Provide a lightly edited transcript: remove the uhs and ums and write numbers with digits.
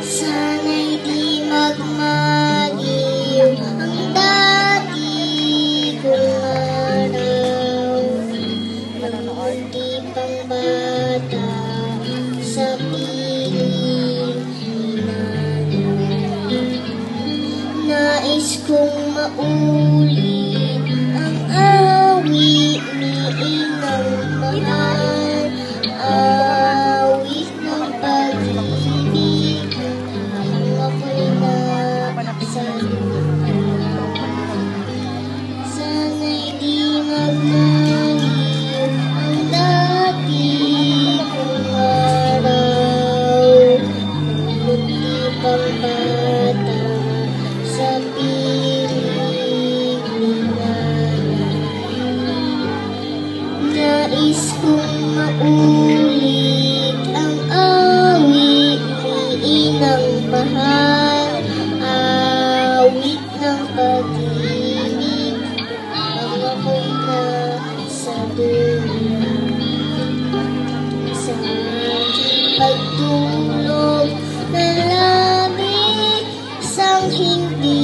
Sana'y di magmaliw ang dati kong araw, nung di pang bata sa piling hinanaw. Nais kong maulit ang awit ni inang mahal, awit ng pag-ibig habang ako'y nakasalubong. Sana'y di magmaliw ang dati kong araw, nung di pang bata sa piling ni nanay. Nais kong maulit ang awit ni inang mahal, awit ng pag-ibig habang ako'y nasa dulo. Sa aking pagtulog na labis ang hindi